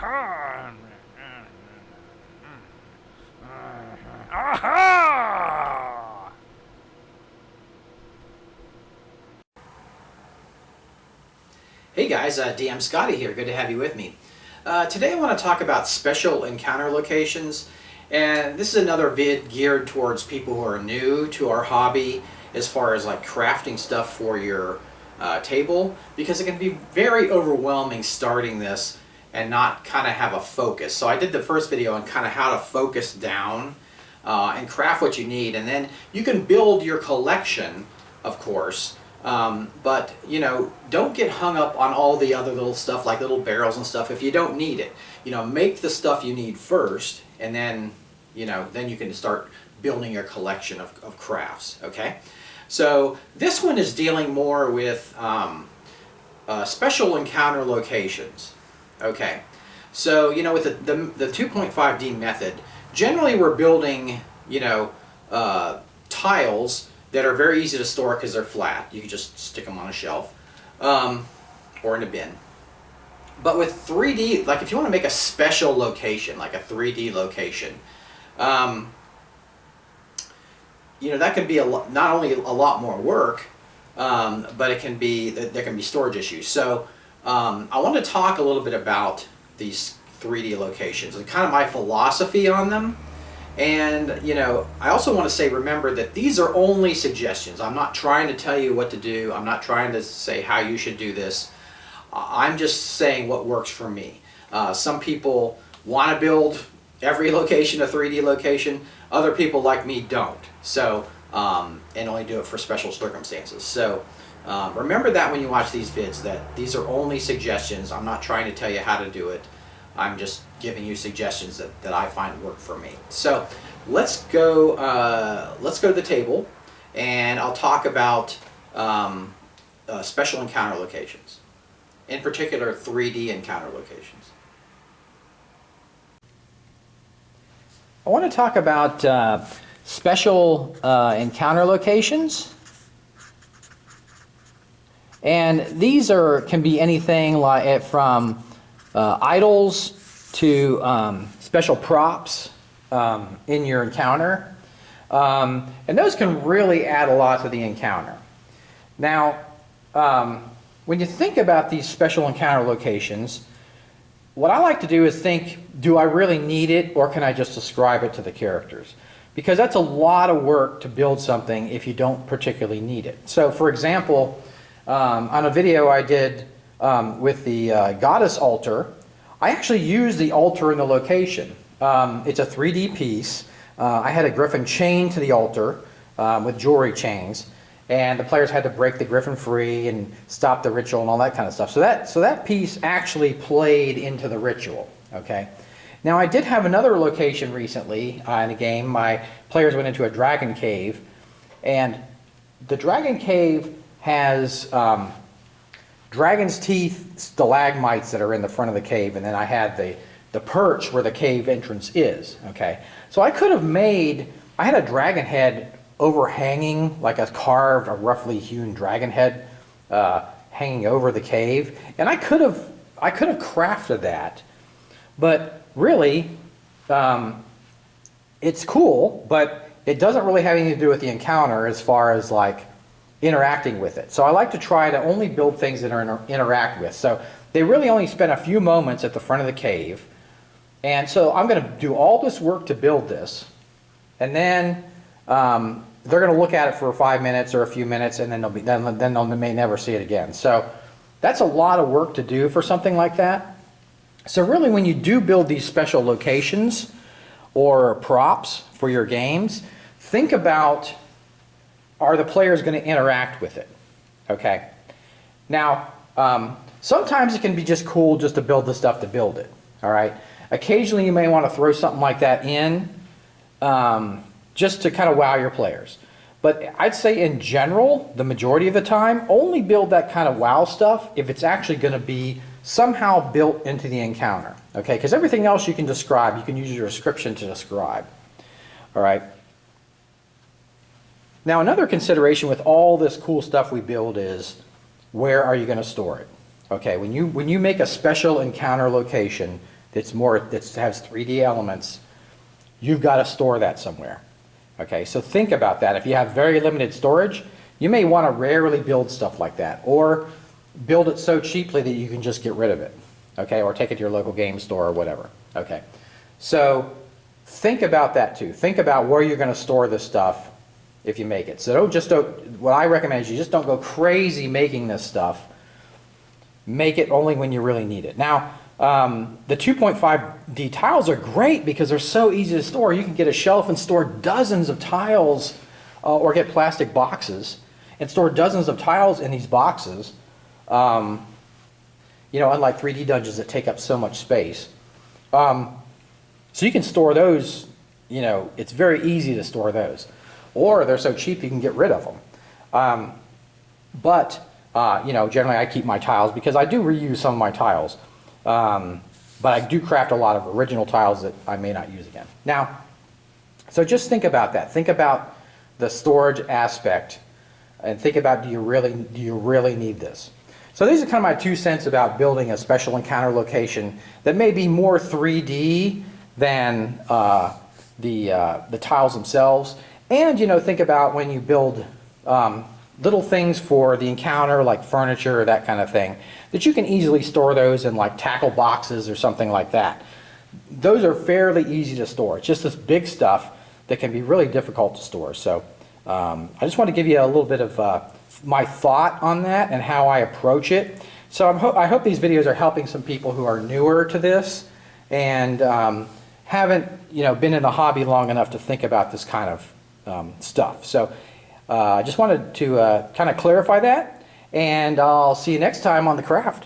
Aha! Hey guys, DM Scotty here. Good to have you with me. Today I want to talk about special encounter locations, and this is another vid geared towards people who are new to our hobby as far as like crafting stuff for your table, because it can be very overwhelming starting this and not kind of have a focus. So I did the first video on kind of how to focus down and craft what you need, and then you can build your collection, of course. But you know, don't get hung up on all the other little stuff like little barrels and stuff if you don't need it. You know, make the stuff you need first, and then then you can start building your collection of crafts. Okay, so this one is dealing more with special encounter locations. Okay, so with the 2.5D method, generally we're building tiles that are very easy to store because they're flat. You can just stick them on a shelf or in a bin. But with 3D, like if you want to make a special location, like a 3D location, that can be not only a lot more work, but there can be storage issues. So I want to talk a little bit about these 3D locations and kind of my philosophy on them. And I also want to say, remember that these are only suggestions. I'm not trying to tell you what to do. I'm not trying to say how you should do this. I'm just saying what works for me. Some people want to build every location a 3D location. Other people like me don't. So and only do it for special circumstances. So remember that when you watch these vids, that these are only suggestions. I'm not trying to tell you how to do it. I'm just giving you suggestions that I find work for me. So let's go to the table, and I'll talk about special encounter locations, in particular 3D encounter locations. I want to talk about special encounter locations, and these can be anything like from idols to special props in your encounter, and those can really add a lot to the encounter. Now, when you think about these special encounter locations, what I like to do is think, do I really need it, or can I just ascribe it to the characters? Because that's a lot of work to build something if you don't particularly need it. So for example, on a video I did with the goddess altar, I actually used the altar in the location. It's a 3D piece. I had a griffin chained to the altar with jewelry chains, and the players had to break the griffin free and stop the ritual and all that kind of stuff. So that piece actually played into the ritual. Okay. Now I did have another location recently in a game. My players went into a dragon cave, and the dragon cave has dragon's teeth stalagmites that are in the front of the cave, and then I had the perch where the cave entrance is. Okay, so I could have I had a dragon head overhanging, like a carved, a roughly hewn dragon head hanging over the cave, and I could have crafted that, but really it's cool, but it doesn't really have anything to do with the encounter as far as like interacting with it. So I like to try to only build things that are interact with. So they really only spent a few moments at the front of the cave, and so I'm going to do all this work to build this, and then they're going to look at it for 5 minutes or a few minutes, and then they may never see it again. So that's a lot of work to do for something like that. So really, when you do build these special locations or props for your games, think about, are the players going to interact with it? Okay. Now, sometimes it can be just cool just to build the stuff to build it. All right. Occasionally, you may want to throw something like that in just to kind of wow your players. But I'd say in general, the majority of the time, only build that kind of wow stuff if it's actually going to be somehow built into the encounter. Okay. Because everything else you can describe, you can use your description to describe. All right. Now, another consideration with all this cool stuff we build is, where are you going to store it? Okay, when you make a special encounter location, that has 3D elements, you've got to store that somewhere. Okay, so think about that. If you have very limited storage, you may want to rarely build stuff like that, or build it so cheaply that you can just get rid of it. Okay, or take it to your local game store or whatever. Okay, so think about that too. Think about where you're going to store this stuff if you make it. So what I recommend is you just don't go crazy making this stuff. Make it only when you really need it. Now, the 2.5D tiles are great because they're so easy to store. You can get a shelf and store dozens of tiles, or get plastic boxes and store dozens of tiles in these boxes. You know, unlike 3D dungeons that take up so much space. So you can store those, you know, it's very easy to store those. Or they're so cheap you can get rid of them. You know, generally I keep my tiles because I do reuse some of my tiles. But I do craft a lot of original tiles that I may not use again. Now, so just think about that. Think about the storage aspect and think about, do you really need this? So these are kind of my 2 cents about building a special encounter location that may be more 3D than the tiles themselves. And, you know, think about when you build little things for the encounter, like furniture or that kind of thing, that you can easily store those in like tackle boxes or something like that. Those are fairly easy to store. It's just this big stuff that can be really difficult to store. So I just want to give you a little bit of my thought on that and how I approach it. So I hope these videos are helping some people who are newer to this and haven't, you know, been in the hobby long enough to think about this kind of stuff. So I just wanted to kind of clarify that, and I'll see you next time on The Craft.